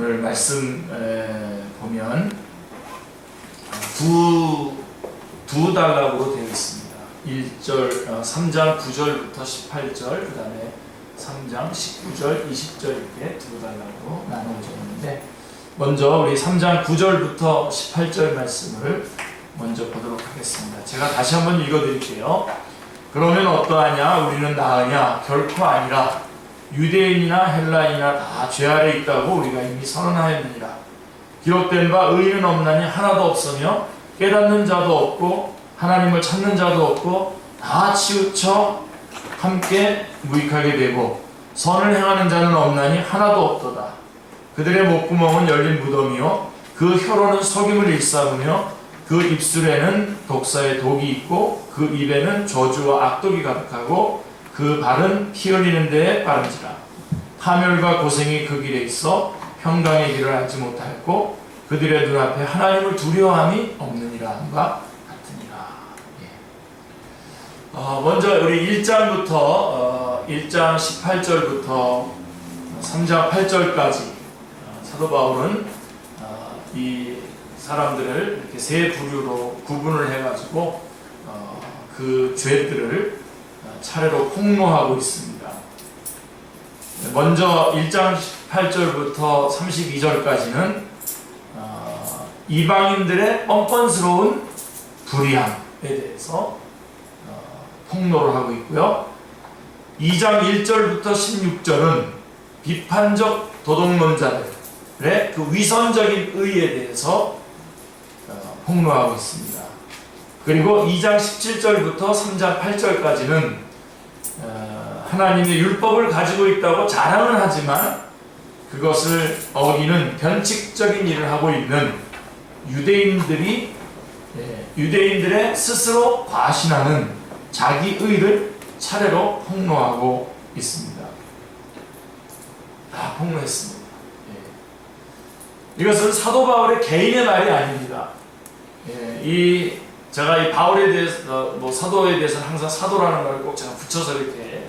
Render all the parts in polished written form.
오늘 말씀 보면 두 단락으로 되어 있습니다. 3장 9절부터 18절, 그 다음에 3장 19절, 20절 이렇게 두 단락으로 나누어져 있는데, 먼저 우리 3장 9절부터 18절 말씀을 먼저 보도록 하겠습니다. 제가 다시 한번 읽어드릴게요. 그러면 어떠하냐? 우리는 나으냐? 결코 아니라. 유대인이나 헬라인이나 다 죄 아래 있다고 우리가 이미 선언하였느니라. 기록된 바 의인은 없나니 하나도 없으며 깨닫는 자도 없고 하나님을 찾는 자도 없고 다 치우쳐 함께 무익하게 되고 선을 행하는 자는 없나니 하나도 없도다. 그들의 목구멍은 열린 무덤이요 그 혀로는 속임을 일삼으며 그 입술에는 독사의 독이 있고 그 입에는 저주와 악독이 가득하고 그 발은 피 흘리는 데에 빠른지라. 파멸과 고생이 그 길에 있어 평강의 길을 알지 못하였고 그들의 눈앞에 하나님을 두려워함이 없느니라 함과 같으니라. 먼저 우리 1장부터 1장 18절부터 3장 8절까지 사도 바울은 이 사람들을 이렇게 세 부류로 구분을 해가지고 그 죄들을 차례로 폭로하고 있습니다. 먼저 1장 18절부터 32절까지는 이방인들의 뻔뻔스러운 불의함에 대해서 폭로를 하고 있고요. 2장 1절부터 16절은 비판적 도덕론자들의 그 위선적인 의에 대해서 폭로하고 있습니다. 그리고 2장 17절부터 3장 8절까지는 하나님의 율법을 가지고 있다고 자랑은 하지만 그것을 어기는 변칙적인 일을 하고 있는 유대인들의 스스로 과신하는 자기 의를 차례로 폭로하고 있습니다. 다 폭로했습니다. 이것은 사도 바울의 개인의 말이 아닙니다. 제가 이 바울에 대해서, 사도에 대해서는 항상 사도라는 말을 꼭 제가 붙여서 이렇게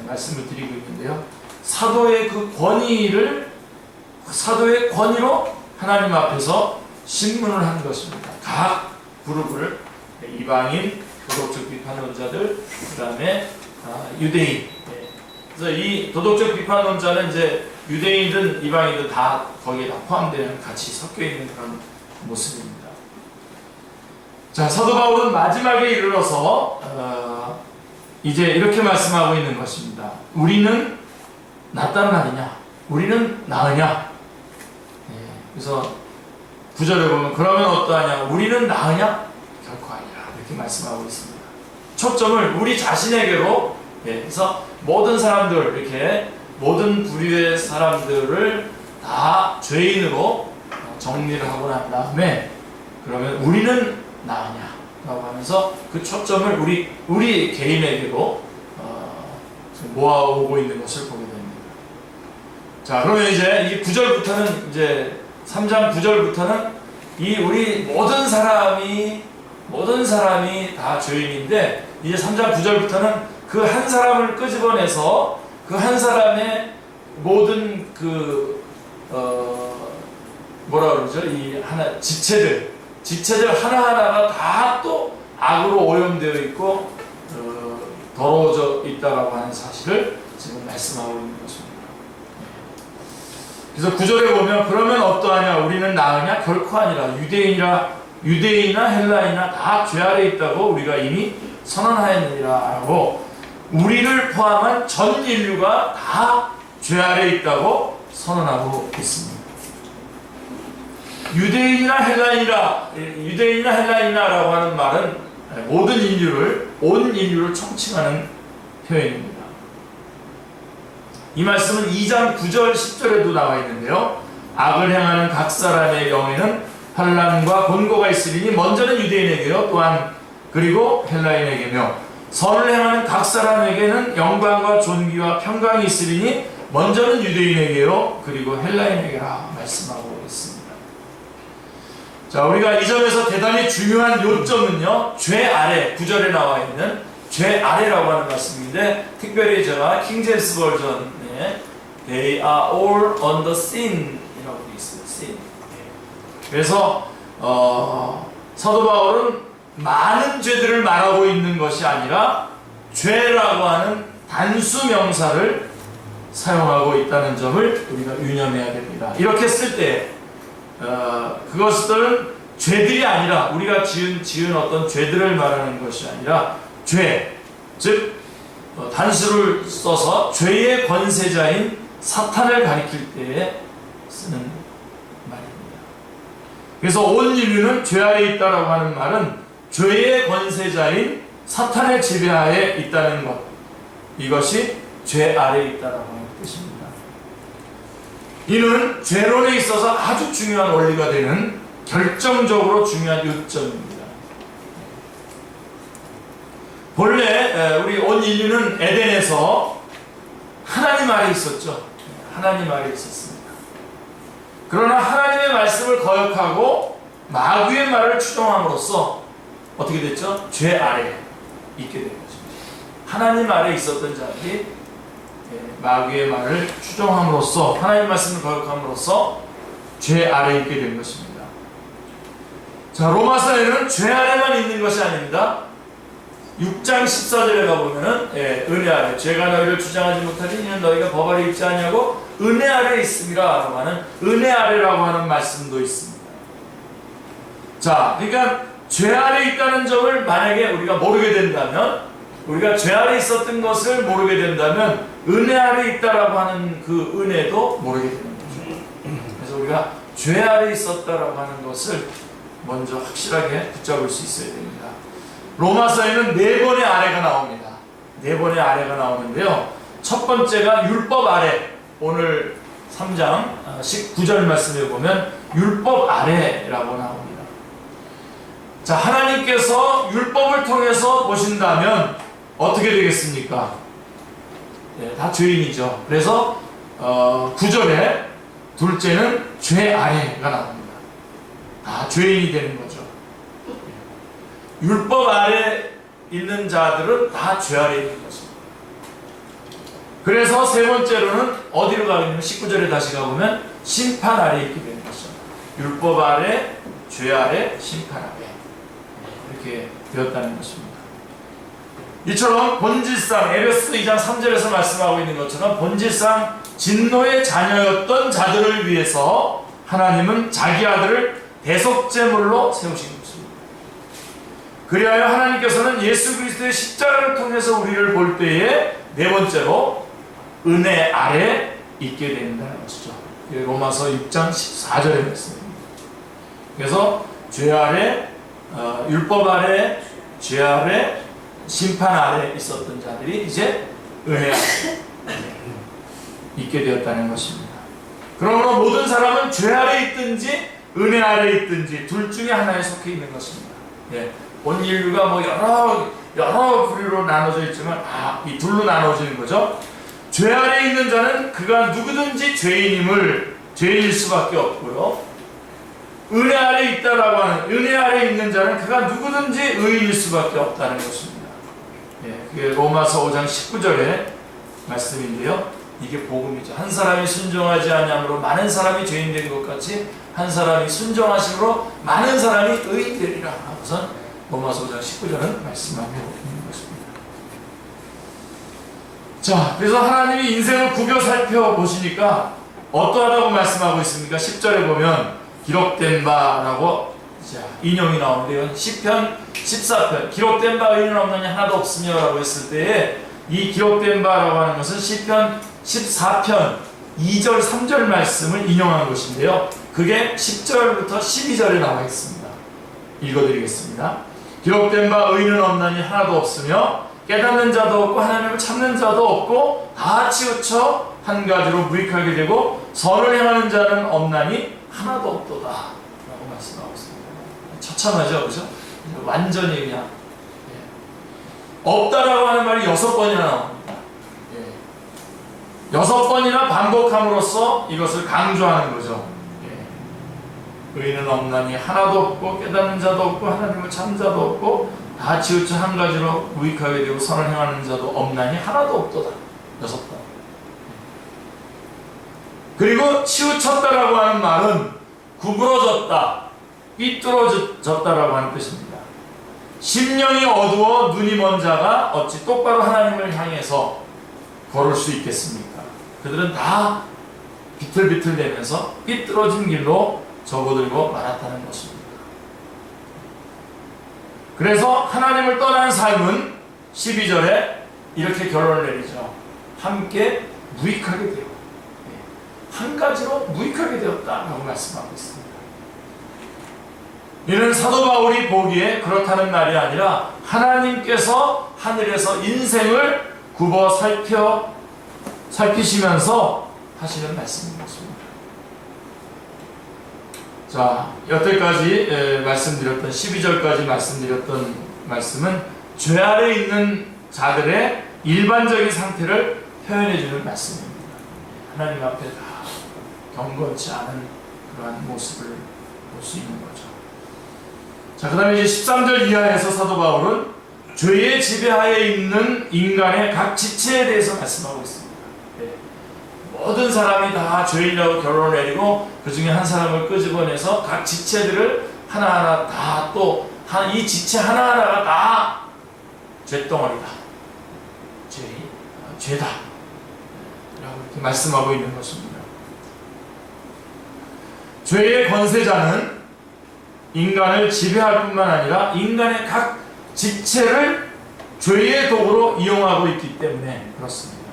말씀을 드리고 있는데요. 사도의 사도의 권위로 하나님 앞에서 신문을 한 것입니다. 각 그룹을, 이방인, 도덕적 비판론자들, 그 다음에 유대인. 그래서 이 도덕적 비판론자는 이제 유대인든 이방인든 다 거기에 다 포함되는, 같이 섞여 있는 그런 모습입니다. 자, 사도 바울은 마지막에 이르러서 이제 이렇게 말씀하고 있는 것입니다. 우리는 낫단 말이냐? 우리는 나으냐? 그래서 9절에 보면 그러면 어떠하냐? 우리는 나으냐? 결코 아니라. 이렇게 말씀하고 있습니다. 초점을 우리 자신에게로, 그래서 모든 사람들, 이렇게 모든 부류의 사람들을 다 죄인으로 정리를 하고 난 다음에 그러면 우리는 나으냐? 라고 하면서 그 초점을 우리 개인에게로 모아오고 있는 것을 보게 됩니다. 자, 그러면 이제 이 9절부터는, 이제 3장 9절부터는 이 우리 모든 사람이 다 죄인인데, 이제 3장 9절부터는 그 한 사람을 끄집어내서 그 한 사람의 모든 뭐라 그러죠? 이 지체들 하나하나가 다 또 악으로 오염되어 있고 더러워져 있다라고 하는 사실을 지금 말씀하고 있는 것입니다. 그래서 9절에 보면 그러면 어떠하냐? 우리는 나으냐? 결코 아니라. 유대인이나 헬라이나 다 죄 아래 있다고 우리가 이미 선언하였느니라 하고, 우리를 포함한 전 인류가 다 죄 아래 있다고 선언하고 있습니다. 유대인이나 헬라인이라고 하는 말은 모든 인류를, 온 인류를 총칭하는 표현입니다. 이 말씀은 2장 9절 10절에도 나와 있는데요. 악을 행하는 각 사람의 영에는 환난과 곤고가 있으리니 먼저는 유대인에게요, 또한 그리고 헬라인에게며, 선을 행하는 각 사람에게는 영광과 존귀와 평강이 있으리니 먼저는 유대인에게요, 그리고 헬라인에게라 말씀하고 있습니다. 자, 우리가 이 점에서 대단히 중요한 요점은요, 죄 아래, 9절에 나와 있는 죄 아래라고 하는 말씀인데, 특별히 제가 킹제임스 버전에 They are all under sin 아니라고 되어 있어요. sin. 그래서 사도 바울은 많은 죄들을 말하고 있는 것이 아니라 죄라고 하는 단수 명사를 사용하고 있다는 점을 우리가 유념해야 됩니다. 이렇게 쓸 때 그것들은 죄들이 아니라 우리가 지은 어떤 죄들을 말하는 것이 아니라 죄, 즉 단수를 써서 죄의 권세자인 사탄을 가리킬 때에 쓰는 말입니다. 그래서 온 인류는 죄 아래 있다라고 하는 말은 죄의 권세자인 사탄의 지배하에 있다는 것, 이것이 죄 아래 있다라고 하는 뜻입니다. 이는 죄론에 있어서 아주 중요한 원리가 되는 결정적으로 중요한 요점입니다. 본래 우리 온 인류는 에덴에서 하나님 아래 있었죠. 하나님 아래 있었습니다. 그러나 하나님의 말씀을 거역하고 마귀의 말을 추종함으로써 어떻게 됐죠? 죄 아래 있게 된 것입니다. 하나님 아래 있었던 자들이 마귀의 말을 추종함으로써 하나님 말씀을 거역함으로써 죄 아래 있게 된 것입니다. 자, 로마서에는 죄 아래만 있는 것이 아닙니다. 6장 14절에 가보면은 은혜 아래 죄가 너희를 주장하지 못하니 이는 너희가 법 아래 있지 않냐고 은혜 아래 있음이라 라고 하는 은혜 아래라고 하는 말씀도 있습니다. 자, 그러니까 죄 아래 있다는 점을 만약에 우리가 모르게 된다면, 우리가 죄 아래 있었던 것을 모르게 된다면 은혜 아래 있다라고 하는 그 은혜도 모르게 되는 거죠. 그래서 우리가 죄 아래 있었다라고 하는 것을 먼저 확실하게 붙잡을 수 있어야 됩니다. 로마서에는 4번의 아래가 나옵니다. 4번의 아래가 나오는데요. 첫 번째가 율법 아래. 오늘 3장 19절 말씀에 보면 율법 아래라고 나옵니다. 자, 하나님께서 율법을 통해서 보신다면 어떻게 되겠습니까? 다 죄인이죠. 그래서 9절에 둘째는 죄 아래가 나옵니다. 다 죄인이 되는 거죠. 율법 아래 있는 자들은 다 죄 아래 있는 것입니다. 그래서 세 번째로는 어디로 가냐면 19절에 다시 가보면 심판 아래 있게 되는 것이죠. 율법 아래, 죄 아래, 심판 아래 이렇게 되었다는 것입니다. 이처럼 본질상 에베소 2장 3절에서 말씀하고 있는 것처럼 본질상 진노의 자녀였던 자들을 위해서 하나님은 자기 아들을 대속제물로 세우신 것입니다. 그리하여 하나님께서는 예수 그리스도의 십자가를 통해서 우리를 볼 때에 네 번째로 은혜 아래 있게 된다는 것이죠. 로마서 6장 14절의 말씀입니다. 그래서 죄 아래, 율법 아래, 죄 아래, 심판 아래 있었던 자들이 이제 은혜 아래 있게 되었다는 것입니다. 그러므로 모든 사람은 죄 아래 있든지 은혜 아래 있든지 둘 중에 하나에 속해 있는 것입니다. 온 인류가 뭐 여러 부류로 나눠져 있지만 이 둘로 나눠지는 거죠. 죄 아래 있는 자는 그가 누구든지 죄인일 수밖에 없고요. 은혜 아래 있다라고 하는 은혜 아래 있는 자는 그가 누구든지 의인일 수밖에 없다는 것입니다. 그게 로마서 5장 19절의 말씀인데요. 이게 복음이죠. 한 사람이 순종하지 아니함으로 많은 사람이 죄인 된 것 같이 한 사람이 순종하심으로 많은 사람이 의인 되리라. 우선 로마서 5장 19절은 말씀하고 있는 것입니다. 자, 그래서 하나님이 인생을 구겨 살펴보시니까 어떠하다고 말씀하고 있습니까? 10절에 보면 기록된 바라고 인용이 나오는데요. 시편 14편 기록된 바 의인은 없느냐 하나도 없으며 라고 했을 때에 이 기록된 바라고 하는 것은 시편 14편 2절 3절 말씀을 인용한 것인데요. 그게 10절부터 12절에 나와 있습니다. 읽어드리겠습니다. 기록된 바 의인은 없나니 하나도 없으며 깨닫는 자도 없고 하나님을 찾는 자도 없고 다 치우쳐 한 가지로 무익하게 되고 선을 행하는 자는 없나니 하나도 없도다 라고 말씀하고 있습니다. 처참하죠, 그죠? 완전히 그냥 없다라고 하는 말이 6번이나 나옵니다. 6번이나 반복함으로써 이것을 강조하는 거죠. 의인은 없나니 하나도 없고 깨닫는 자도 없고 하나님을 찾는 자도 없고 다 치우쳐 한 가지로 무익하게 되고 선을 행하는 자도 없나니 하나도 없도다. 6번. 그리고 치우쳤다라고 하는 말은 구부러졌다, 삐뚤어졌다라고 하는 뜻입니다. 심령이 어두워 눈이 먼 자가 어찌 똑바로 하나님을 향해서 걸을 수 있겠습니까? 그들은 다 비틀비틀대면서 삐뚤어진 길로 접어들고 말았다는 것입니다. 그래서 하나님을 떠난 삶은 12절에 이렇게 결론을 내리죠. 함께 무익하게 되어, 한 가지로 무익하게 되었다라고 말씀하고 있습니다. 이는 사도 바울이 보기에 그렇다는 말이 아니라 하나님께서 하늘에서 인생을 굽어 살피시면서 하시는 말씀인 것입니다. 자, 여태까지 말씀드렸던 12절까지 말씀드렸던 말씀은 죄 아래 있는 자들의 일반적인 상태를 표현해주는 말씀입니다. 하나님 앞에 다 경건치 않은 그러한 모습을 볼 수 있는 거죠. 자, 그 다음에 이제 13절 이하에서 사도 바울은 죄의 지배하에 있는 인간의 각 지체에 대해서 말씀하고 있습니다. 모든 사람이 다 죄인이라고 결론을 내리고 그 중에 한 사람을 끄집어내서 각 지체들을 하나하나 다 또 이 지체 하나하나가 다 죄덩어리다, 죄다 라고 이렇게 말씀하고 있는 것입니다. 죄의 권세자는 인간을 지배할 뿐만 아니라 인간의 각 지체를 죄의 도구로 이용하고 있기 때문에 그렇습니다.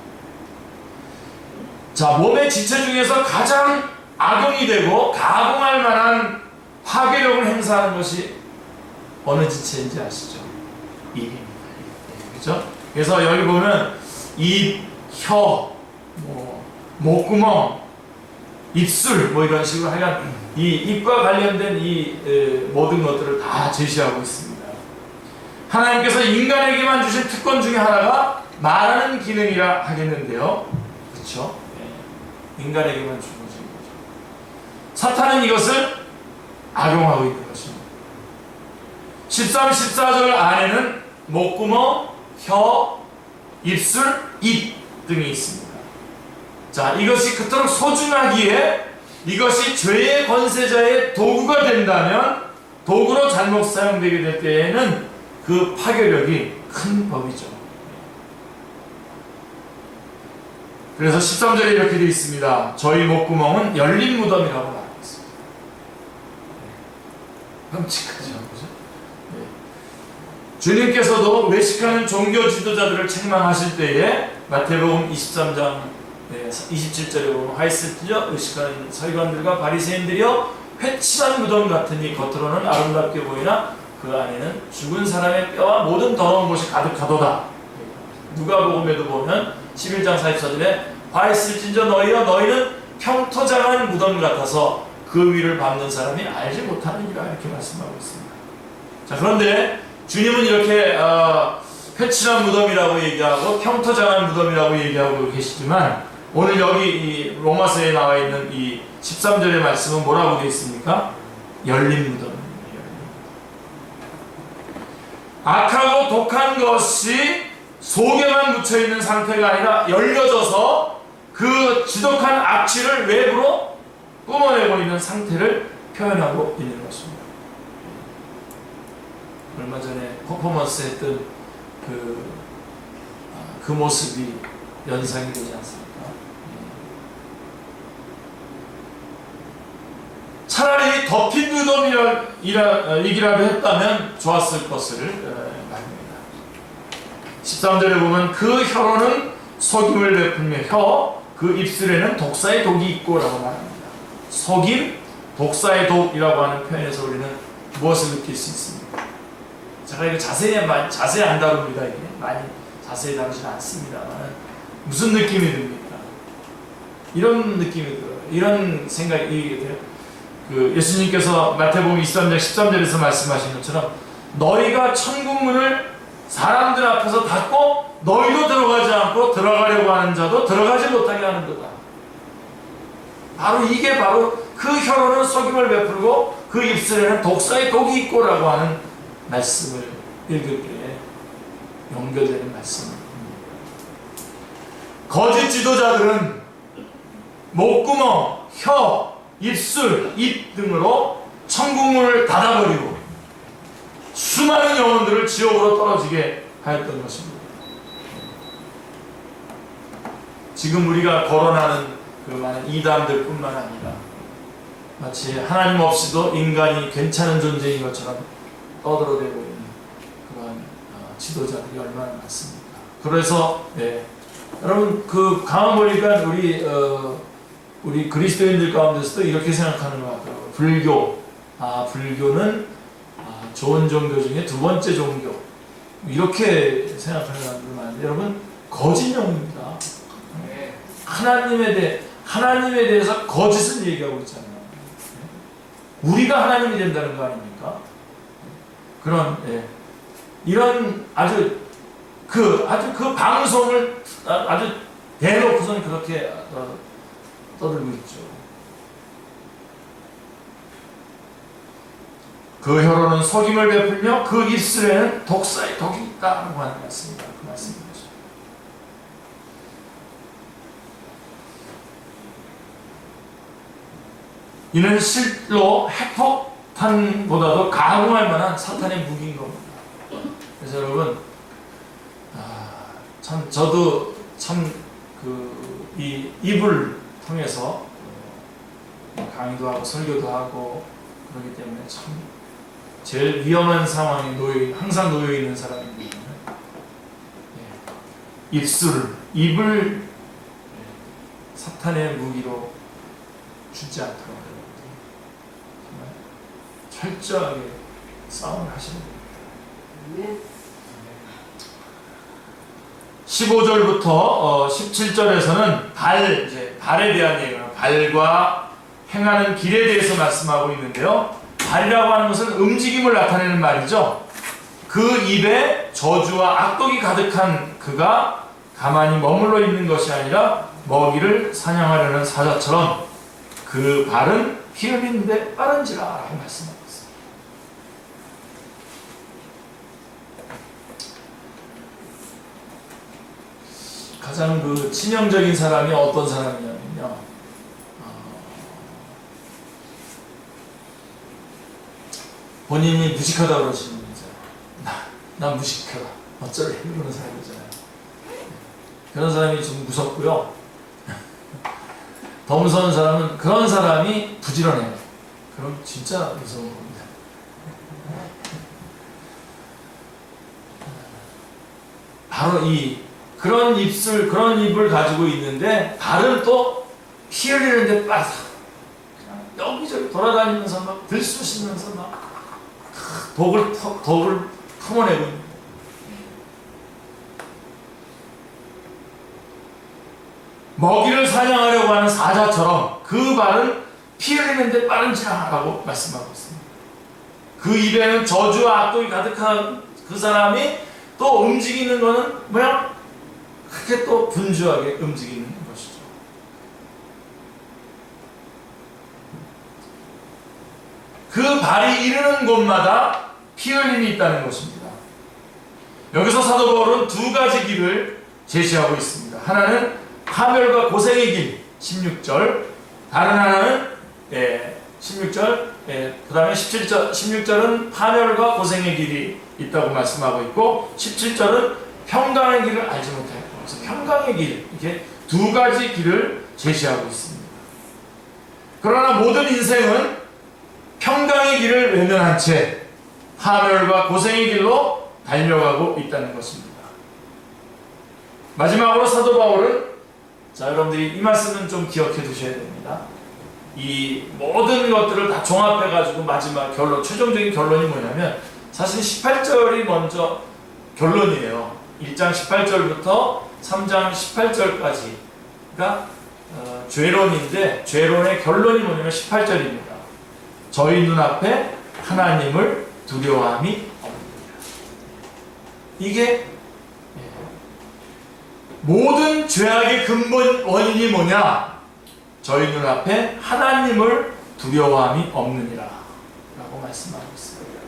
자, 몸의 지체 중에서 가장 악용이 되고 가공할 만한 파괴력을 행사하는 것이 어느 지체인지 아시죠? 입입니다. 그렇죠? 그래서 여기 보면 입, 혀, 목구멍, 입술 이런 식으로 하여간 이 입과 관련된 이 모든 것들을 다 제시하고 있습니다. 하나님께서 인간에게만 주신 특권 중에 하나가 말하는 기능이라 하겠는데요. 그렇죠? 인간에게만 주어진 거죠. 사탄은 이것을 악용하고 있는 것입니다. 13, 14절 안에는 목구멍, 혀, 입술, 입 등이 있습니다. 자, 이것이 그토록 소중하기에 이것이 죄의 권세자의 도구가 된다면, 도구로 잘못 사용되게 될 때에는 그 파괴력이 큰 법이죠. 그래서 13절에 이렇게 되어 있습니다. 저희 목구멍은 열린 무덤이라고 말하고 있습니다. 끔찍하죠, 그죠? 네. 주님께서도 외식하는 종교 지도자들을 책망하실 때에 마태복음 23장 27절에 보면 하이스트여 의식하는 서기관들과 바리새인들이여 회칠한 무덤 같으니 겉으로는 아름답게 보이나 그 안에는 죽은 사람의 뼈와 모든 더러운 것이 가득하도다. 누가복음에도 보면 11장 44절에 화 있을진저 너희여 너희는 평토장한 무덤 같아서 그 위를 밟는 사람이 알지 못하느니라 이렇게 말씀하고 있습니다. 자, 그런데 주님은 이렇게 회칠한 무덤이라고 얘기하고 평토장한 무덤이라고 얘기하고 계시지만 오늘 여기 이 로마서에 나와 있는 이 13절의 말씀은 뭐라고 되어 있습니까? 열린 무덤입니다. 악하고 독한 것이 속에만 묻혀있는 상태가 아니라 열려져서 그 지독한 악취를 외부로 뿜어내고 있는 상태를 표현하고 있는 것입니다. 얼마 전에 퍼포먼스 했던 그 모습이 연상이 되지 않습니까? 차라리 덮인 무덤이기라도 했다면 좋았을 것을 말입니다. 13절에 보면 그 혀로는 속임을 베풀며 그 입술에는 독사의 독이 있고 라고 말합니다. 속임, 독사의 독이라고 하는 표현에서 우리는 무엇을 느낄 수 있습니까? 제가 이거 자세히 안 다룹니다. 이게 많이 자세히 다루지는 않습니다만 무슨 느낌이 듭니까? 이런 느낌이 들어요. 이런 생각이 돼요. 예수님께서 마태복음 23장 13절에서 말씀하신 것처럼 너희가 천국문을 사람들 앞에서 닫고 너희도 들어가지 않고 들어가려고 하는 자도 들어가지 못하게 하는 거다. 바로 이게 바로 그 혀로는 속임을 베풀고 그 입술에는 독사의 독이 있고 라고 하는 말씀을 읽을 때 연결되는 말씀입니다. 거짓 지도자들은 목구멍, 혀, 입술, 입 등으로 천국문을 닫아버리고 수많은 영혼들을 지옥으로 떨어지게 하였던 것입니다. 지금 우리가 거론하는 그 많은 이단들 뿐만 아니라 마치 하나님 없이도 인간이 괜찮은 존재인 것처럼 떠들어대고 있는 그런 지도자들이 얼마나 많습니까? 그래서 여러분 그 가만 보니까 우리 그리스도인들 가운데서도 이렇게 생각하는 것 같아요. 불교는 좋은 종교 중에 두 번째 종교, 이렇게 생각하는 사람들 많은데 여러분 거짓 영입니다. 하나님에 대해서 거짓을 얘기하고 있잖아요. 우리가 하나님이 된다는 거 아닙니까? 그런 이런 아주 그 방송을 아주 대놓고선 그렇게 떠들고 있죠. 그 혀로는 속임을 베풀며 그 입술에는 독사의 독이 있다라고 하는 말씀입니다. 그 말씀입니다. 이는 실로 핵폭탄보다도 가공할 만한 사탄의 무기인 겁니다. 그래서 여러분, 저도 이 입을 통해서 강의도 하고 설교도 하고 그렇기 때문에 참 제일 위험한 상황에 항상 놓여 있는 사람입니다. 입을 사탄의 무기로 주지 않도록 철저하게 싸움을 하시는 겁니다. 15절부터 17절에서는 발에 대한 얘기예요. 발과 행하는 길에 대해서 말씀하고 있는데요. 발이라고 하는 것은 움직임을 나타내는 말이죠. 그 입에 저주와 악독이 가득한 그가 가만히 머물러 있는 것이 아니라 먹이를 사냥하려는 사자처럼 그 발은 피 흘리는데 빠른지라 라고 말씀하고 있습니다. 가장 그 치명적인 사람이 어떤 사람이냐면요, 본인이 무식하다고 그러시는 분이잖아요. 나 무식하다 어쩌래 이러는 사람이잖아요. 그런 사람이 좀 무섭고요. 더 무서운 사람은 그런 사람이 부지런해요. 그럼 진짜 무서운 겁니다. 바로 그런 입을 가지고 있는데 발은 또 피 흘리는데 빠져. 그냥 여기저기 돌아다니면서 막 들쑤시면서 막 독을 품어내고 있는. 먹이를 사냥하려고 하는 사자처럼 그 발은 피 흘리는데 빠른지라라고 말씀하고 있습니다. 그 입에는 저주와 악독이 가득한 그 사람이 또 움직이는 거는 뭐야? 크게 또 분주하게 움직이는 것이죠. 그 발이 이르는 곳마다 피 흘림이 있다는 것입니다. 여기서 사도 바울은 두 가지 길을 제시하고 있습니다. 하나는 파멸과 고생의 길, 16절. 다른 하나는 16절, 그 다음에 16절은 파멸과 고생의 길이 있다고 말씀하고 있고 17절은 평강의 길을 알지 못하였고, 그래서 평강의 길, 이렇게 두 가지 길을 제시하고 있습니다. 그러나 모든 인생은 평강의 길을 외면한 채 파멸과 고생의 길로 달려가고 있다는 것입니다. 마지막으로 사도 바울은, 자, 여러분들이 이 말씀은 좀 기억해 두셔야 됩니다. 이 모든 것들을 다 종합해가지고 마지막 최종적인 결론이 뭐냐면, 사실 18절이 먼저 결론이에요. 1장 18절부터 3장 18절까지가 죄론인데, 죄론의 결론이 뭐냐면 18절입니다. 저희 눈앞에 하나님을 두려워함이 없느니라. 이게 모든 죄악의 근본 원인이 뭐냐? 저희 눈앞에 하나님을 두려워함이 없느니라 라고 말씀하고 있습니다.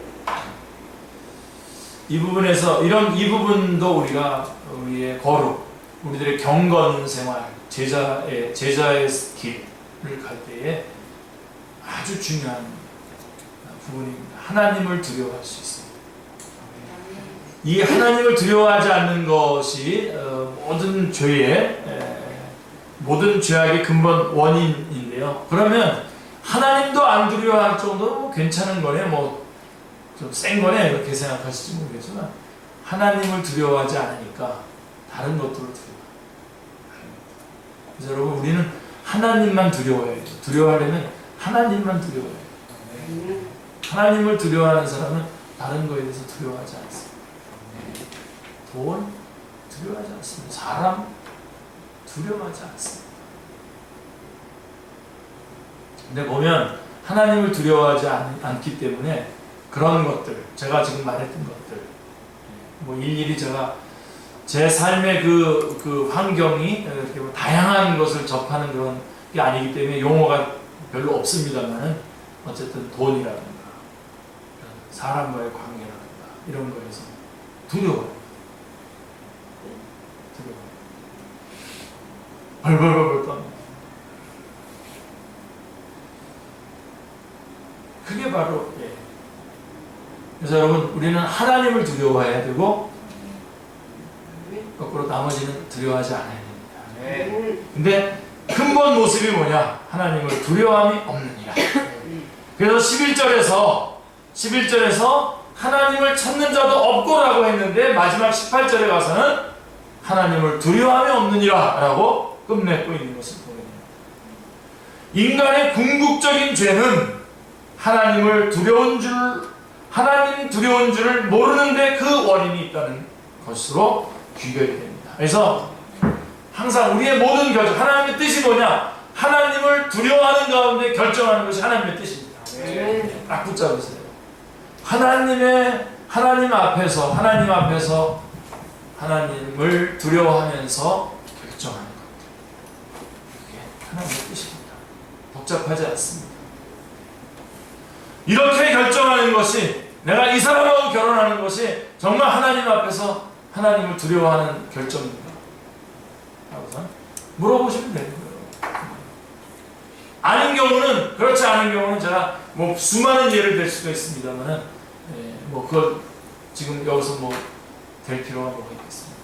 이 부분에서 이 부분도 우리가 우리의 거룩, 우리들의 경건 생활, 제자의 길을 갈 때에 아주 중요한 부분입니다. 하나님을 두려워할 수 있습니다. 이 하나님을 두려워하지 않는 것이 모든 죄악의 근본 원인인데요. 그러면 하나님도 안 두려워할 정도로 괜찮은 거네, 뭐 좀 센 거네 이렇게 생각하실지 모르겠지만 하나님을 두려워하지 않으니까 다른 것들을 두려워해요. 그래서 여러분 우리는 하나님만 두려워해요. 두려워하려면 하나님만 두려워해요. 하나님을 두려워하는 사람은 다른 거에 대해서 두려워하지 않습니다. 돈 두려워하지 않습니다. 사람 두려워하지 않습니다. 근데 보면 하나님을 두려워하지 않기 때문에 그런 것들, 제가 지금 말했던 것들, 뭐 일일이 제가 제 삶의 그 환경이 이렇게 뭐 다양한 것을 접하는 그런 게 아니기 때문에 용어가 별로 없습니다만은 어쨌든 돈이라든가 사람과의 관계라든가 이런 거에서 두려워요. 벌벌벌벌 떠는 그게 바로 그래서 여러분 우리는 하나님을 두려워해야 되고 거꾸로 나머지는 두려워하지 않아야 됩니다. 근데 근본 모습이 뭐냐? 하나님을 두려움이 없느니라. 그래서 11절에서 하나님을 찾는 자도 없고라고 했는데 마지막 18절에 가서는 하나님을 두려움이 없느니라 라고 끝맺고 있는 것을 보게 됩니다. 인간의 궁극적인 죄는 하나님 두려운 줄을 모르는데 그 원인이 있다는 것으로 귀결이 됩니다. 그래서 항상 우리의 모든 결정, 하나님의 뜻이 뭐냐? 하나님을 두려워하는 가운데 결정하는 것이 하나님의 뜻입니다. 딱 붙잡으세요. 하나님 앞에서 하나님을 두려워하면서 결정하는 것. 그게 하나님의 뜻입니다. 복잡하지 않습니다. 이렇게 결정하는 것이, 내가 이 사람하고 결혼하는 것이 정말 하나님 앞에서 하나님을 두려워하는 결정입니다. 라고서 물어보시면 되는 거예요. 아닌 경우는, 그렇지 않은 경우는 제가 뭐 수많은 예를 들 수도 있습니다만은, 뭐 그걸 지금 여기서 뭐 될 필요가 뭐가 있겠습니까?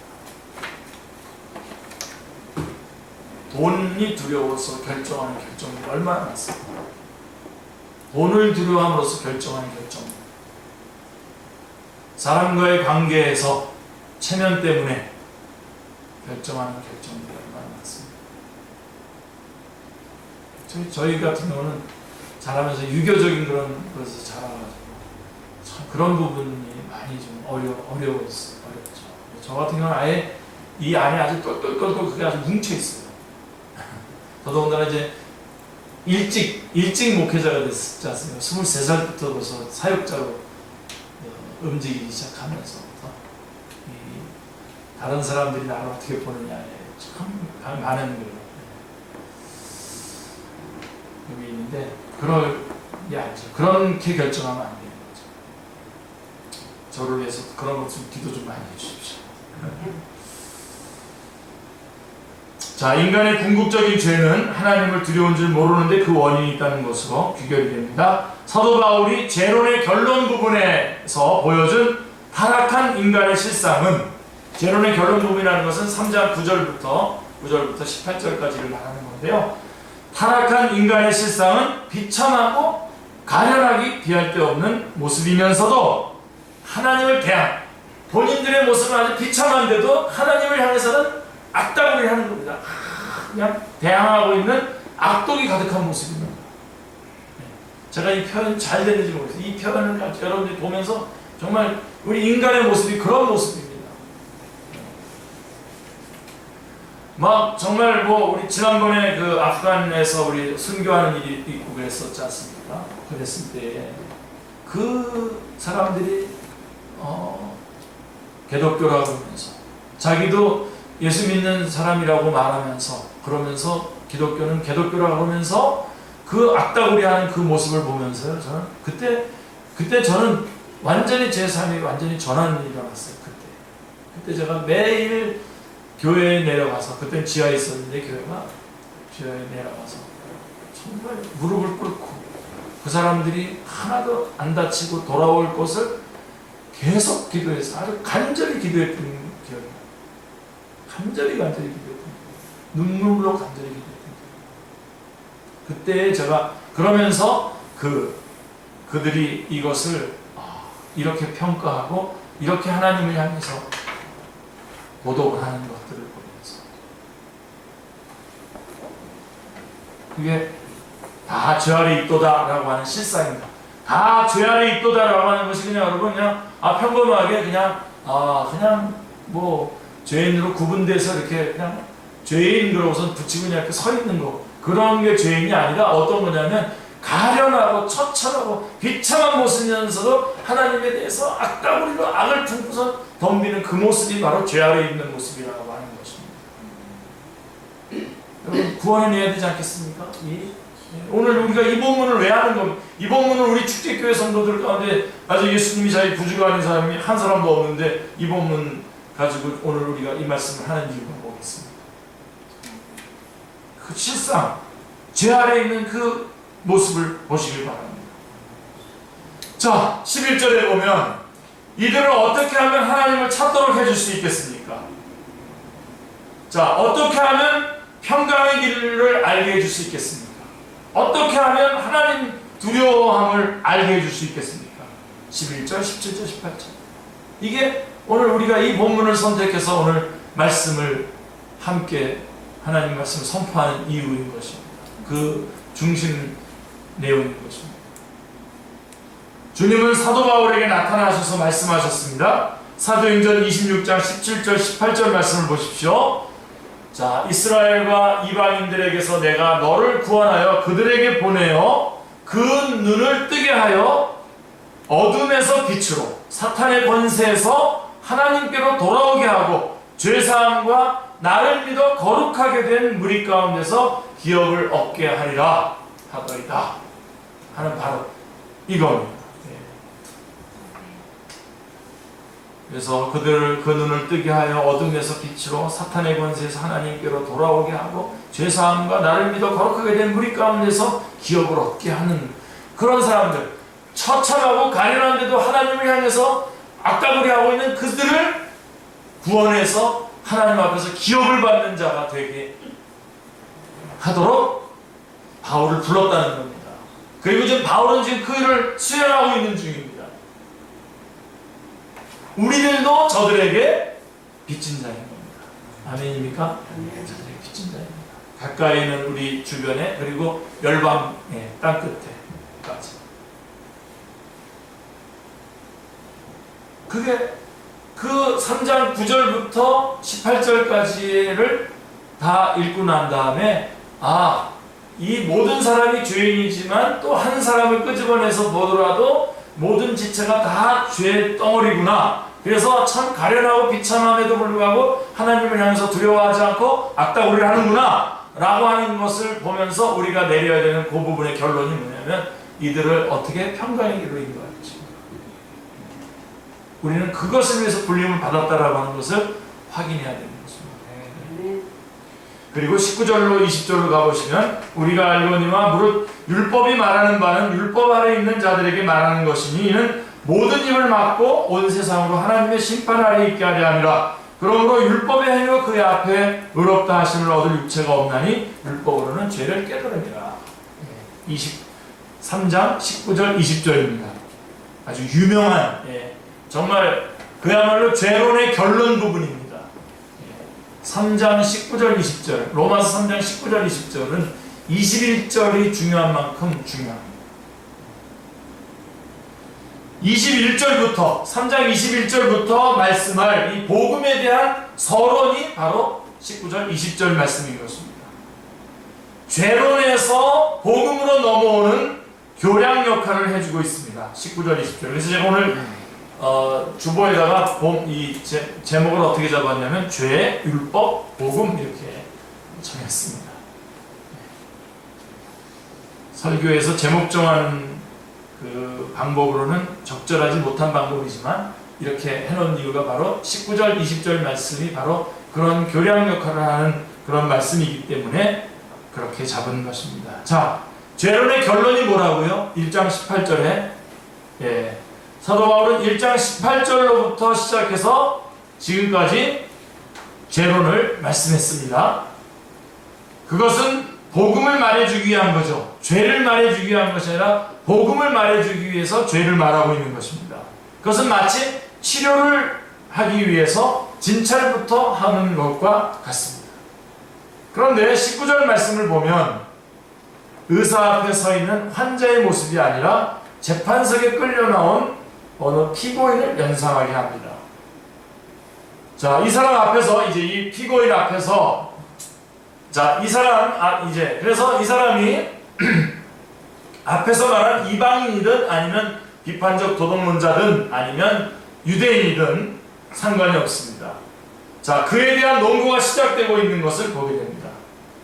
돈이 두려워서 결정하는 결정이 얼마나 많습니까? 돈을 두려워함으로써 결정하는 결정, 사람과의 관계에서 체면 때문에 결정하는 결정들이 얼마나 많습니다. 저희 같은 경우는 자라면서 유교적인 그런 것에서 자라가지고 참 그런 부분이 많이 좀 어려웠죠. 저 같은 경우는 아예 이 안에 아주 똘똘똘똘 그게 아주 뭉쳐 있어요. 더더군다나 이제 일찍 목회자가 됐지 않습니까? 23살부터 벌써 사역자로 움직이기 시작하면서부터 다른 사람들이 나를 어떻게 보느냐에 참 많은 여기 있는데 그렇게 결정하면 안 되는 거죠. 저를 위해서 그런 것좀 기도 좀 많이 해주십시오. 자, 인간의 궁극적인 죄는 하나님을 두려운 줄 모르는데 그 원인이 있다는 것으로 귀결이 됩니다. 사도 바울이 제론의 결론 부분에서 보여준 타락한 인간의 실상은, 제론의 결론 부분이라는 것은 3장 9절부터 18절까지를 말하는 건데요. 타락한 인간의 실상은 비참하고 가련하기 비할 데 없는 모습이면서도 하나님을 본인들의 모습은 아주 비참한데도 하나님을 향해서는 악담을 하는 겁니다. 그냥 대항하고 있는 악독이 가득한 모습입니다. 제가 이 표현 잘 되는지 모르겠어요. 이 표현을 여러분들이 보면서 정말 우리 인간의 모습이 그런 모습입니다. 막 정말 뭐 우리 지난번에 그 아프간에서 우리 순교하는 일이 있고 그랬었지 않습니까? 그랬을 때 그 사람들이 기독교라고 하면서 자기도 예수 믿는 사람이라고 말하면서, 그러면서 기독교는 기독교라고 하면서 그 악다구리하는 그 모습을 보면서요, 저는 그때 저는 완전히 제 삶이 완전히 전환이 일어났어요. 그때 제가 매일 교회에 내려가서, 그때 지하에 있었는데 교회가 지하에 내려가서 정말 무릎을 꿇고 그 사람들이 하나도 안 다치고 돌아올 것을 계속 기도해서 아주 간절히 기도했던 기억이 나요. 간절히 기도했던 기억. 눈물로 간절히 기도했던 기억. 그때 제가 그러면서 그들이 이것을 이렇게 평가하고 이렇게 하나님을 향해서 모독을 하는 것들을 보면서 그게 다 죄 아래 있도다 라고 하는 실상입니다. 다 죄 아래 있도다 라고 하는 것이 그냥 여러분 그냥 평범하게 그냥 뭐 죄인으로 구분돼서 이렇게 그냥 죄인 그러고선 붙이고 그냥 이렇게 서 있는 거, 그런 게 죄인이 아니라 어떤 거냐면 가련하고 처참하고 비참한 모습이면서도 하나님에 대해서 악다구리로 악을 품고서 덤비는 그 모습이 바로 죄 아래 있는 모습이라고 하는 것입니다. 여러분 구원해내야 되지 않겠습니까? 오늘 우리가 이 본문을 왜 하는 겁니까? 이 본문을 우리 축제교회 성도들 가운데 아직 예수님이 자기 구주가 아닌 사람이 한 사람도 없는데 이 본문 가지고 오늘 우리가 이 말씀을 하는 이유가 뭐겠습니까? 그 실상 죄 아래 있는 그 모습을 보시길 바랍니다. 자, 11절에 보면 이들을 어떻게 하면 하나님을 찾도록 해줄 수 있겠습니까? 자, 어떻게 하면 평강의 길을 알게 해줄 수 있겠습니까? 어떻게 하면 하나님 두려워함을 알게 해줄 수 있겠습니까? 11절, 17절, 18절. 이게 오늘 우리가 이 본문을 선택해서 오늘 말씀을 함께 하나님 말씀을 선포하는 이유인 것입니다. 그 중심 내용인 것입니다. 주님은 사도 바울에게 나타나셔서 말씀하셨습니다. 사도행전 26장 17절 18절 말씀을 보십시오. 자, 이스라엘과 이방인들에게서 내가 너를 구원하여 그들에게 보내어 그 눈을 뜨게 하여 어둠에서 빛으로 사탄의 권세에서 하나님께로 돌아오게 하고 죄사함과 나를 믿어 거룩하게 된 무리 가운데서 기업을 얻게 하리라 하더이다 하는 바로 이겁니다. 그래서 그들을 그 눈을 뜨게 하여 어둠에서 빛으로 사탄의 권세에서 하나님께로 돌아오게 하고 죄사함과 나를 믿어 거룩하게 된 무리 가운데서 기업을 얻게 하는 그런 사람들, 처참하고 가련한데도 하나님을 향해서 악다구리하고 있는 그들을 구원해서 하나님 앞에서 기업을 받는 자가 되게 하도록 바울을 불렀다는 겁니다. 그리고 지금 바울은 지금 그 일을 수행하고 있는 중입니다. 우리들도 저들에게 빚진 자인 겁니다. 아멘입니까? 저들에게 빚진 자입니다. 가까이 있는 우리 주변에 그리고 열방의 땅끝에까지. 그게 그 3장 9절부터 18절까지를 다 읽고 난 다음에 이 모든 사람이 죄인이지만 또 한 사람을 끄집어내서 보더라도 모든 지체가 다 죄의 덩어리구나. 그래서 참 가련하고 비참함에도 불구하고 하나님을 향해서 두려워하지 않고 악다구리를 하는구나 라고 하는 것을 보면서 우리가 내려야 되는 그 부분의 결론이 뭐냐면 이들을 어떻게 평강의 길로 인도할 것인가. 우리는 그것을 위해서 불림을 받았다라고 하는 것을 확인해야 되는 것입니다. 그리고 19절로 20절로 가보시면 우리가 알거니와 무릇 율법이 말하는 바는 율법 아래 있는 자들에게 말하는 것이니 이는 모든 입을 막고 온 세상으로 하나님의 심판 아래 있게 하려 함이라. 그러므로 율법의 행위로 그의 앞에 의롭다 하심을 얻을 육체가 없나니 율법으로는 죄를 깨달음이라. 23장 19절 20절입니다. 아주 유명한 정말 그야말로 죄론의 결론 부분입니다. 3장 19절 20절 로마서 3장 19절 20절은 21절이 중요한 만큼 중요합니다. 21절부터 3장 21절부터 말씀할 이 복음에 대한 서론이 바로 19절 20절 말씀인 것입니다. 죄론에서 복음으로 넘어오는 교량 역할을 해주고 있습니다. 19절 20절. 그래서 제가 오늘 주보에다가 이 제목을 어떻게 잡았냐면 죄, 율법, 복음 이렇게 정했습니다. 설교에서 제목 정하는 그 방법으로는 적절하지 못한 방법이지만 이렇게 해놓은 이유가 바로 19절, 20절 말씀이 바로 그런 교량 역할을 하는 그런 말씀이기 때문에 그렇게 잡은 것입니다. 자, 죄론의 결론이 뭐라고요? 1장 18절에 사도 바울은 1장 18절로부터 시작해서 지금까지 죄론을 말씀했습니다. 그것은 복음을 말해주기 위한 거죠. 죄를 말해주기 위한 것이 아니라 복음을 말해주기 위해서 죄를 말하고 있는 것입니다. 그것은 마치 치료를 하기 위해서 진찰부터 하는 것과 같습니다. 그런데 19절 말씀을 보면 의사 앞에 서 있는 환자의 모습이 아니라 재판석에 끌려 나온 어느 피고인을 연상하게 합니다. 자, 이 사람 앞에서 이제 이 피고인 앞에서 자, 이 사람 그래서 이 사람이 앞에서 말한 이방인이든 아니면 비판적 도덕론자든 아니면 유대인이든 상관이 없습니다. 자, 그에 대한 논거가 시작되고 있는 것을 보게 됩니다.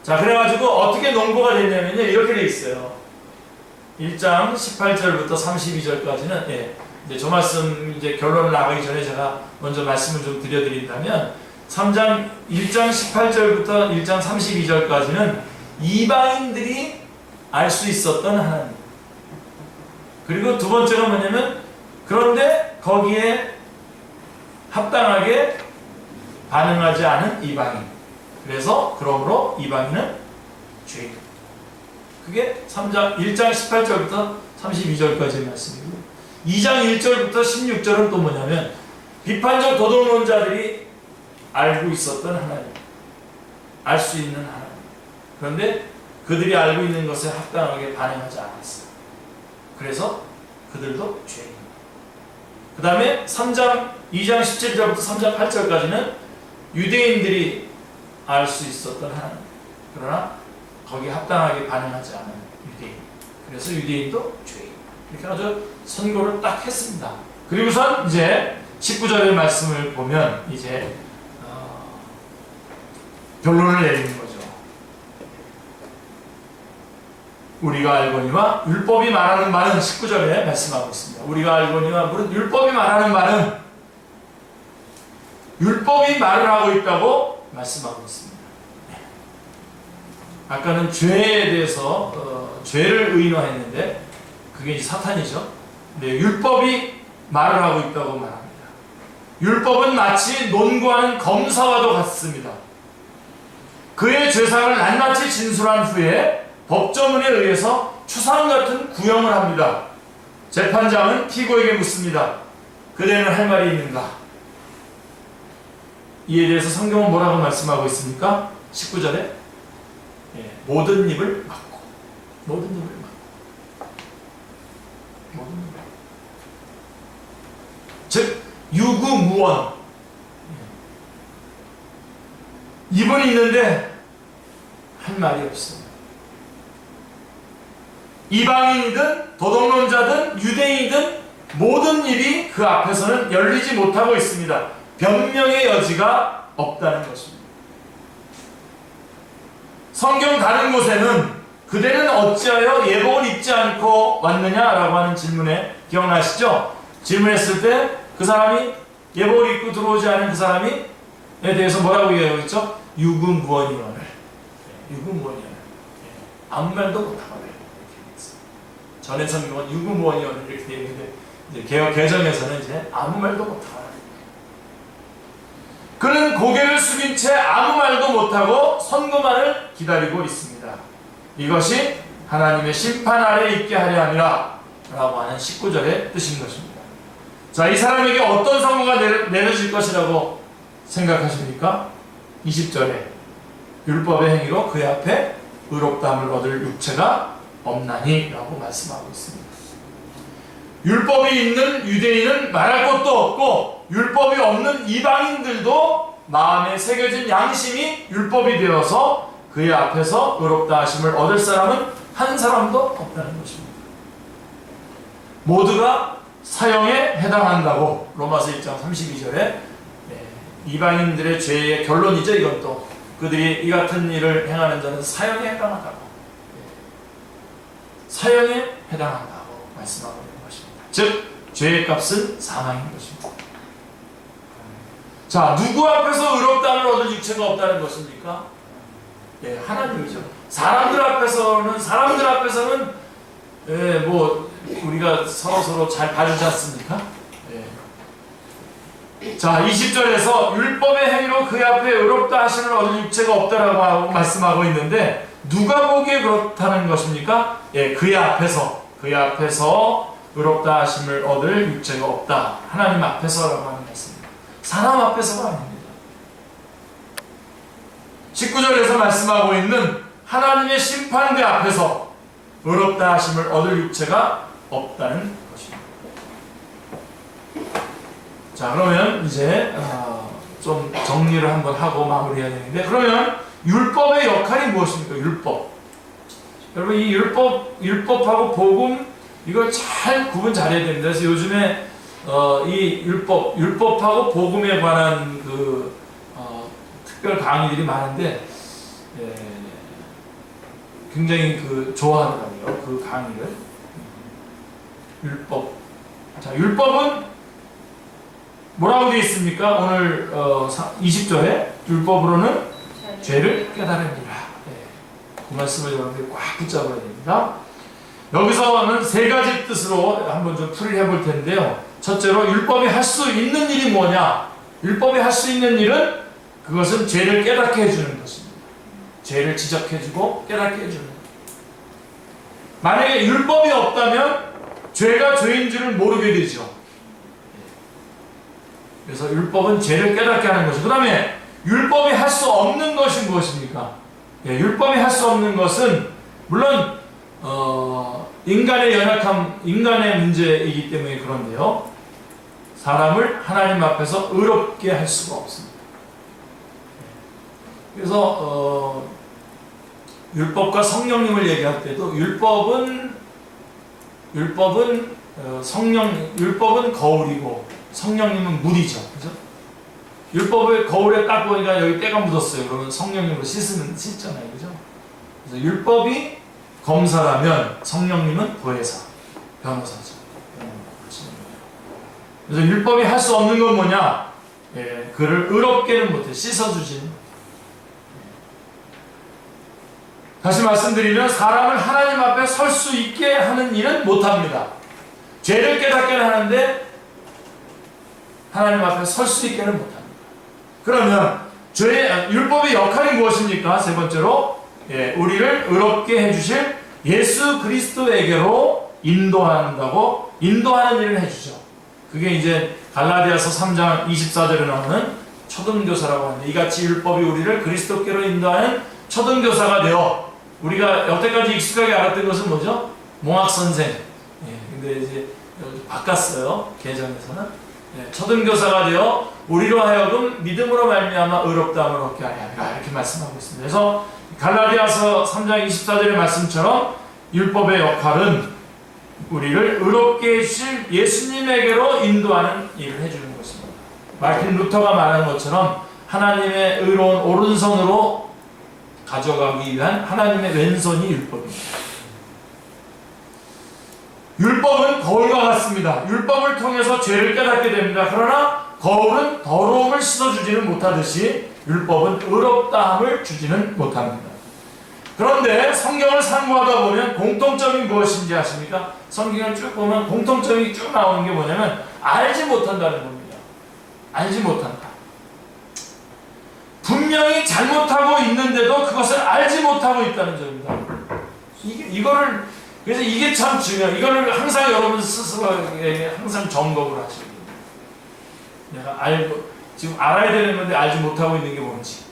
자, 그래가지고 어떻게 논거가 됐냐면요, 이렇게 돼 있어요. 1장 18절부터 32절까지는 이제 저 말씀 이제 결론을 나가기 전에 제가 먼저 말씀을 좀 드려드린다면 1장 18절부터 1장 32절까지는 이방인들이 알 수 있었던 하나님. 그리고 두 번째가 뭐냐면 그런데 거기에 합당하게 반응하지 않은 이방인. 그래서 그러므로 이방인은 죄인. 그게 1장 18절부터 32절까지의 말씀이고 2장 1절부터 16절은 또 뭐냐면 비판적 도덕론자들이 알고 있었던 하나님, 알 수 있는 하나님. 그런데 그들이 알고 있는 것에 합당하게 반응하지 않았어요. 그래서 그들도 죄인입니다. 그 다음에 2장 17절부터 3장 8절까지는 유대인들이 알 수 있었던 하나님. 그러나 거기에 합당하게 반응하지 않은 유대인. 그래서 유대인도 죄인. 이렇게 아주 선고를 딱 했습니다. 그리고선 이제 19절의 말씀을 보면 이제 결론을 내리는 거죠. 우리가 알거니와 율법이 말하는 바는 19절에 말씀하고 있습니다. 우리가 알거니와 무릇 율법이 말하는 바는 율법이 말을 하고 있다고 말씀하고 있습니다. 아까는 죄에 대해서 죄를 의인화했는데 그게 이제 사탄이죠. 네, 율법이 말을 하고 있다고 말합니다. 율법은 마치 논구하는 검사와도 같습니다. 그의 죄상을 낱낱이 진술한 후에 법조문에 의해서 추상 같은 구형을 합니다. 재판장은 피고에게 묻습니다. 그대는 할 말이 있는가? 이에 대해서 성경은 뭐라고 말씀하고 있습니까? 19절에 모든 입을 막고 모든 입을 막고 모든 입을 막고 즉 유구무원 입은 있는데 할 말이 없습니다. 이방인이든 도덕론자든 유대인이든 모든 입이 그 앞에서는 열리지 못하고 있습니다. 변명의 여지가 없다는 것입니다. 성경 다른 곳에는 그대는 어찌하여 예복을 입지 않고 왔느냐라고 하는 질문에 기억나시죠? 질문했을 때 그 사람이 예복을 입고 들어오지 않은 그 사람에 대해서 뭐라고 얘기하고 유구무원이원을 유구무원이원을 아무 말도 못하고 전에 성경은 유구무원이원을 이렇게 되어 있는데 이제 개혁 개정에서는 이제 아무 말도 못하고 그는 고개를 숙인 채 아무 말도 못하고 선고만을 기다리고 있습니다. 이것이 하나님의 심판 아래 있게 하려 함이라 라고 하는 19절의 뜻인 것입니다. 자, 이 사람에게 어떤 선고가 내려질 것이라고 생각하십니까? 20절에 율법의 행위로 그의 앞에 의롭다함을 얻을 육체가 없나니 라고 말씀하고 있습니다. 율법이 있는 유대인은 말할 것도 없고 율법이 없는 이방인들도 마음에 새겨진 양심이 율법이 되어서 그의 앞에서 의롭다 하심을 얻을 사람은 한 사람도 없다는 것입니다. 모두가 사형에 해당한다고 로마서 1장 32절에 이방인들의 죄의 결론이죠. 이건 또 그들이 이 같은 일을 행하는 자는 사형에 해당한다고 사형에 해당한다고 말씀하고 있는 것입니다. 즉 죄의 값은 사망인 것입니다. 자, 누구 앞에서 의롭다함을 얻을 육체가 없다는 것입니까? 예, 하나님이죠. 사람들 앞에서는 예, 뭐 우리가 서로 잘 봐주지 않습니까? 예. 자, 20절에서 율법의 행위로 그의 앞에 의롭다 하심을 얻을 육체가 없다라고 말씀하고 있는데 누가 보기에 그렇다는 것입니까? 예, 그의 앞에서 의롭다 하심을 얻을 육체가 없다. 하나님 앞에서라고 하는 말씀입니다. 사람 앞에서가 아닙니다. 19절에서 말씀하고 있는 하나님의 심판대 앞에서 의롭다 하심을 얻을 육체가 없다는 것입니다. 자, 그러면 이제 좀 정리를 한번 하고 마무리해야 되는데, 그러면 율법의 역할이 무엇입니까? 율법. 여러분, 이 율법하고 복음, 이걸 잘 구분 잘해야 됩니다. 그래서 요즘에 이 율법하고 복음에 관한 특별 강의들이 많은데, 굉장히 좋아하더라고요. 그 강의를. 율법. 자, 율법은 뭐라고 되어 있습니까? 오늘 20절에 율법으로는 죄를 깨달으니라. 그 말씀을 여러분들이 꽉 붙잡아야 됩니다. 여기서는 세 가지 뜻으로 한번 좀 풀이를 해볼 텐데요. 첫째로 율법이 할 수 있는 일이 뭐냐? 율법이 할 수 있는 일은 그것은 죄를 깨닫게 해주는 것입니다. 죄를 지적해주고 깨닫게 해주는 것. 만약에 율법이 없다면 죄가 죄인 줄을 모르게 되죠. 그래서 율법은 죄를 깨닫게 하는 것이고, 그 다음에 율법이 할 수 없는 것이 무엇입니까? 율법이 할 수 없는 것은 물론 인간의 연약함, 인간의 문제이기 때문에 그런데요, 사람을 하나님 앞에서 의롭게 할 수가 없습니다. 그래서 율법과 성령님을 얘기할 때도 율법은 거울이고 성령님은 물이죠. 그죠? 율법을 거울에 딱 보니까 여기 때가 묻었어요. 그러면 성령님으로 씻잖아요. 그죠? 그래서 율법이 검사라면 성령님은 보혜사, 변호사죠. 그래서 율법이 할 수 없는 건 뭐냐? 그를 의롭게는 못해. 씻어주지는. 다시 말씀드리면 사람을 하나님 앞에 설 수 있게 하는 일은 못합니다. 죄를 깨닫게는 하는데 하나님 앞에 설 수 있게는 못합니다. 그러면 율법의 역할이 무엇입니까? 세 번째로 우리를 의롭게 해주실 예수 그리스도에게로 인도하는 일을 해주죠. 그게 이제 갈라디아서 3장 24절에 나오는 초등교사라고 하는데, 이같이 율법이 우리를 그리스도께로 인도하는 초등교사가 되어, 우리가 여태까지 익숙하게 알았던 것은 뭐죠? 몽학선생. 근데 이제 바꿨어요. 개정에서는. 초등교사가 되어 우리로 하여금 믿음으로 말미암아 의롭다함을 얻게 하리라, 이렇게 말씀하고 있습니다. 그래서 갈라디아서 3장 24절의 말씀처럼 율법의 역할은 우리를 의롭게 해주실 예수님에게로 인도하는 일을 해주는 것입니다. 마틴 루터가 말한 것처럼 하나님의 의로운 오른손으로 가져가기 위한 하나님의 왼손이 율법입니다. 율법은 거울과 같습니다. 율법을 통해서 죄를 깨닫게 됩니다. 그러나 거울은 더러움을 씻어주지는 못하듯이 율법은 의롭다함을 주지는 못합니다. 그런데 성경을 상고하다 보면 공통점이 무엇인지 아십니까? 성경을 쭉 보면 공통점이 쭉 나오는 게 뭐냐면 알지 못한다는 겁니다. 알지 못한다. 분명히 잘못하고 있는데도 그것을 알지 못하고 있다는 점입니다. 그래서 이게 참 중요해요. 이거를 항상 여러분 스스로에게 항상 점검을 하셔야 돼요. 내가 지금 알아야 되는 건데 알지 못하고 있는 게 뭔지.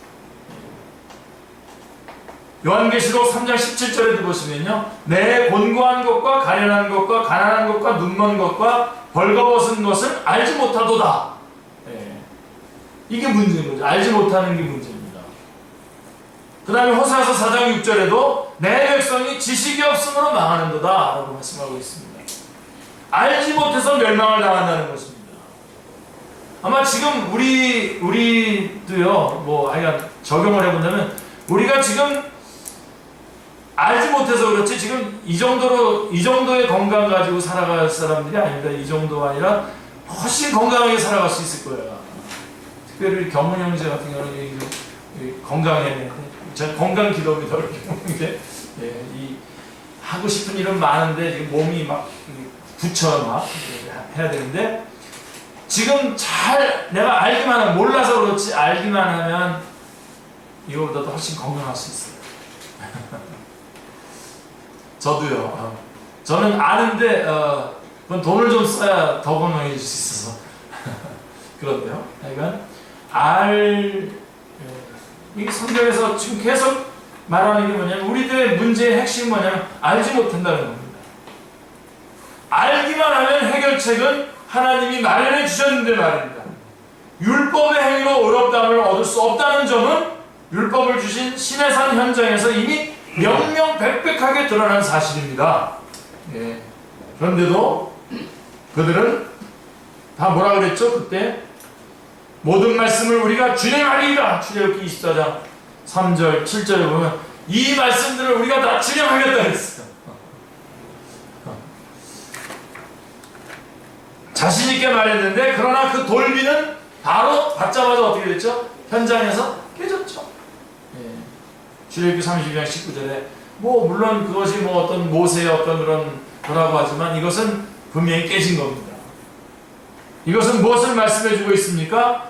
요한계시록 3장 17절에도 보시면요, 내 곤고한 것과 가련한 것과 가난한 것과 눈먼 것과 벌거벗은 것을 알지 못하도다. 이게 문제인 거죠. 알지 못하는 게 문제입니다. 그 다음에 호세아서 4장 6절에도 내 백성이 지식이 없으므로 망하는도다 라고 말씀하고 있습니다. 알지 못해서 멸망을 당한다는 것입니다. 아마 지금 우리도요, 하여간 적용을 해본다면, 우리가 지금 알지 못해서 그렇지, 지금 이 정도의 건강 가지고 살아갈 사람들이 아닙니다. 이 정도가 아니라 훨씬 건강하게 살아갈 수 있을 거예요. 특별히 경훈 형제 같은 경우는 건강해야 되는데, 제가 건강 기도입니다. 이렇게 보는 게, 예, 이 하고 싶은 일은 많은데 지금 몸이 막 굳혀 막 해야 되는데, 지금 잘 내가 알기만 하면, 몰라서 그렇지 알기만 하면 이거보다도 훨씬 건강할 수 있어요. 저도요. 저는 아는데 그건 돈을 좀 써야 더 건강해질 수 있어서 그런데요. 그러니까 이 성경에서 지금 계속 말하는 게 뭐냐면, 우리들의 문제의 핵심이 뭐냐면 알지 못한다는 겁니다. 알기만 하면 해결책은 하나님이 마련해 주셨는데 말입니다. 율법의 행위로 의롭다함을 얻을 수 없다는 점은 율법을 주신 신의 산 현장에서 이미 명명백백하게 드러난 사실입니다. 예. 그런데도 그들은 다 뭐라 그랬죠? 그때 모든 말씀을 우리가 주의 말이다. 출애굽기 24장 3절 7절에 보면 이 말씀들을 우리가 다 준행하겠다 했어요. 자신 있게 말했는데, 그러나 그 돌비는 바로 받자마자 어떻게 됐죠? 현장에서 깨졌죠. 예. 출애굽기 32장 19절에 물론 그것이 어떤 모세의 어떤 그런 거라고 하지만, 이것은 분명히 깨진 겁니다. 이것은 무엇을 말씀해주고 있습니까?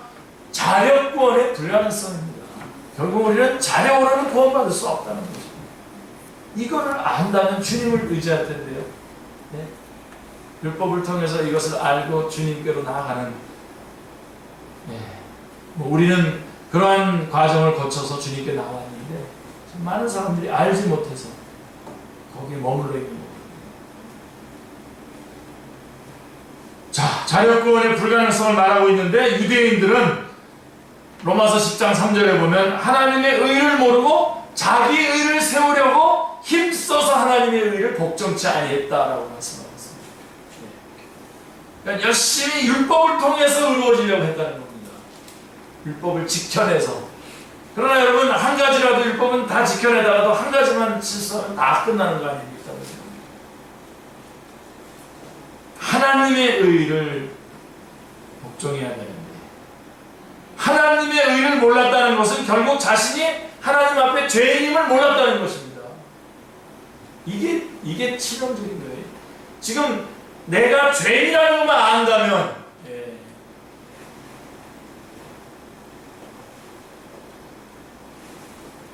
자력 구원의 불가능성입니다. 결국 우리는 자력으로는 구원받을 수 없다는 것입니다. 이거를 안다면 주님을 의지할 텐데요. 네? 율법을 통해서 이것을 알고 주님께로 나아가는, 네. 우리는 그러한 과정을 거쳐서 주님께 나왔는데, 많은 사람들이 알지 못해서 거기에 머물러 있는 겁니다. 자, 자력구원의 불가능성을 말하고 있는데, 유대인들은 로마서 10장 3절에 보면 하나님의 의를 모르고 자기 의를 세우려고 힘써서 하나님의 의를 복종치 아니했다라고 말씀하고 있습니다. 그러니까 열심히 율법을 통해서 의로워지려고 했다는 겁니다. 율법을 지켜내서. 그러나 여러분, 한 가지라도 율법은 다 지켜내다가도 한 가지만 실수하면 다 끝나는 거 아닙니까? 하나님의 의를 복종해야 되는데, 하나님의 의를 몰랐다는 것은 결국 자신이 하나님 앞에 죄인임을 몰랐다는 것입니다. 이게 치명적인 거예요. 지금 내가 죄인이라는 것만 안다면, 예.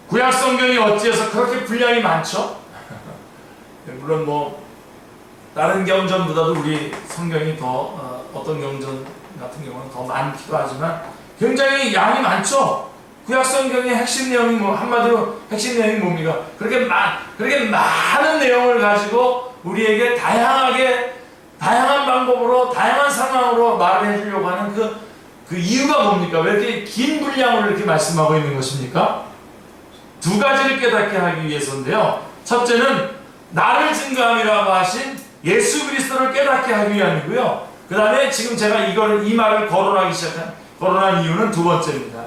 구약 성경이 어찌해서 그렇게 분량이 많죠? 물론 다른 경전보다도 우리 성경이 더 어떤 경전 같은 경우는 더 많기도 하지만 굉장히 양이 많죠. 구약 성경의 핵심 내용이 한마디로 핵심 내용이 뭡니까? 그렇게 많은 내용을 가지고 우리에게 다양한 방법으로 다양한 상황으로 말을 해주려고 하는 그 이유가 뭡니까? 왜 이렇게 긴 분량으로 이렇게 말씀하고 있는 것입니까? 두 가지를 깨닫게 하기 위해서인데요. 첫째는 나를 증거함이라고 하신 예수 그리스도를 깨닫게 하기 위함이고요. 그 다음에 지금 제가 이 말을 거론한 이유는 두 번째입니다.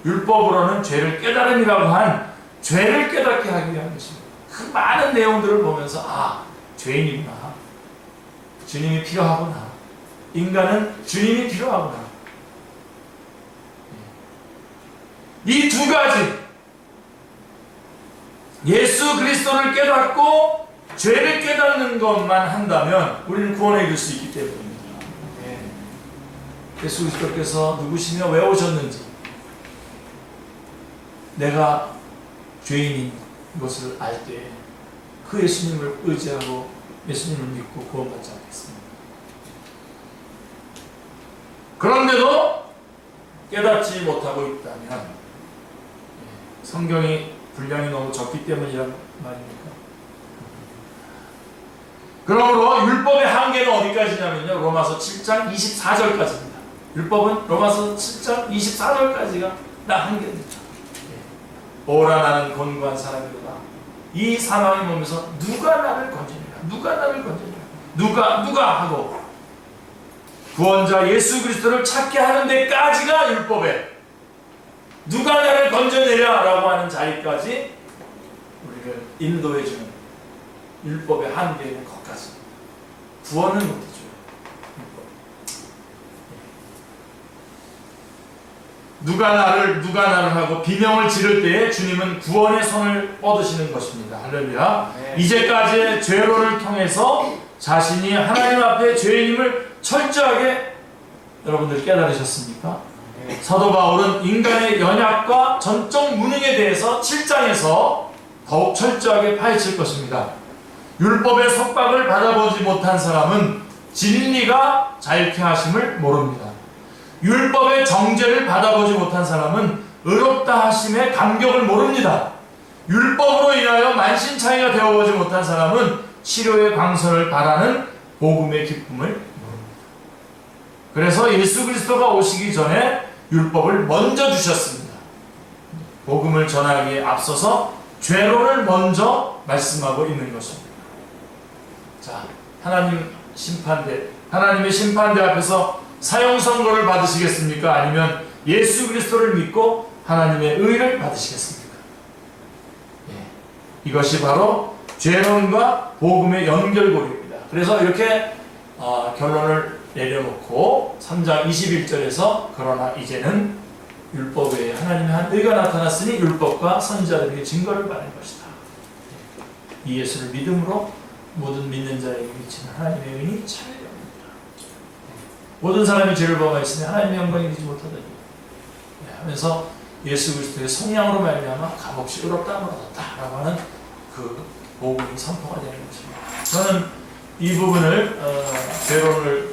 율법으로는 죄를 깨달음이라고 한 죄를 깨닫게 하기 위한 것입니다. 그 많은 내용들을 보면서 죄인이구나. 주님이 필요하구나. 인간은 주님이 필요하구나. 이 두 가지, 예수 그리스도를 깨닫고 죄를 깨닫는 것만 한다면 우리는 구원에 이를 수 있기 때문입니다. 예수 그리스도께서 누구시며 왜 오셨는지, 내가 죄인인 것을 알 때 그 예수님을 의지하고 예수님을 믿고 구원받지 않겠습니다. 그런데도 깨닫지 못하고 있다면 성경이 분량이 너무 적기 때문이란 말입니까? 그러므로 율법의 한계는 어디까지냐면요, 로마서 7장 24절까지입니다. 율법은 로마서 7장 24절까지가 나 한계입니다. 오라 나는 곤고한 사람이로다. 이 사망의 몸에서 누가 나를 건지리라. 누가 나를 건지리라. 누가 하고 구원자 예수 그리스도를 찾게 하는 데까지가 율법에, 누가 나를 건져내랴 라고 하는 자리까지 우리를 인도해주는 율법의 한계는 것까지. 구원은 못해줘요. 누가 나를 하고 비명을 지를 때에 주님은 구원의 손을 뻗으시는 것입니다. 할렐루야. 네. 이제까지의 죄로를 통해서 자신이 하나님 앞에 죄인임을 철저하게 여러분들 깨달으셨습니까? 네. 사도 바울은 인간의 연약과 전적 무능에 대해서 7장에서 더욱 철저하게 파헤칠 것입니다. 율법의 속박을 받아보지 못한 사람은 진리가 자유케 하심을 모릅니다. 율법의 정죄를 받아보지 못한 사람은 의롭다 하심의 감격을 모릅니다. 율법으로 인하여 만신창이가 되어보지 못한 사람은 치료의 광선을 바라는 복음의 기쁨을 모릅니다. 그래서 예수 그리스도가 오시기 전에 율법을 먼저 주셨습니다. 복음을 전하기에 앞서서 죄로를 먼저 말씀하고 있는 것입니다. 자, 하나님의 심판대 앞에서 사형 선고를 받으시겠습니까? 아니면 예수 그리스도를 믿고 하나님의 의를 받으시겠습니까? 예, 이것이 바로 죄론과 복음의 연결고리입니다. 그래서 이렇게 결론을 내려놓고 3장 21절에서 그러나 이제는 율법 외에 하나님의 한 의가 나타났으니 율법과 선지자들에게 증거를 받을 것이다. 이 예수를 믿음으로 모든 믿는 자에게 미치는 하나님의 의는 차례입니다. 모든 사람이 죄를 범하였으니 하나님의 영광이 되지 못하더니 하면서 예수 그리스도의 성량으로 말미암아 값없이 의롭다함을 얻었다라고 하는 그 복음이 선포가 되는 것입니다. 저는 이 부분을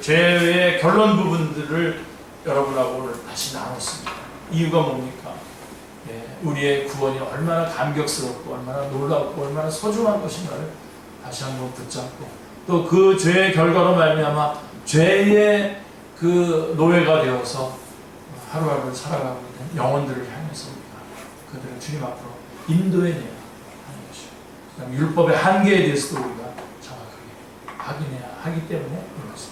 죄의 결론 부분들을 여러분하고 오늘 다시 나눴습니다. 이유가 뭡니까? 우리의 구원이 얼마나 감격스럽고 얼마나 놀랍고 얼마나 소중한 것인가를 다시 한번 붙잡고 또 그 죄의 결과로 말미암아 죄의 그 노예가 되어서 하루하루 살아가고 있는 영혼들을 향해서 우리가 그들을 주님 앞으로 인도해내야 하는 것이고 율법의 한계에 대해서도 우리가 정확하게 확인해야 하기 때문에 이것을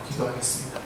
기도하겠습니다.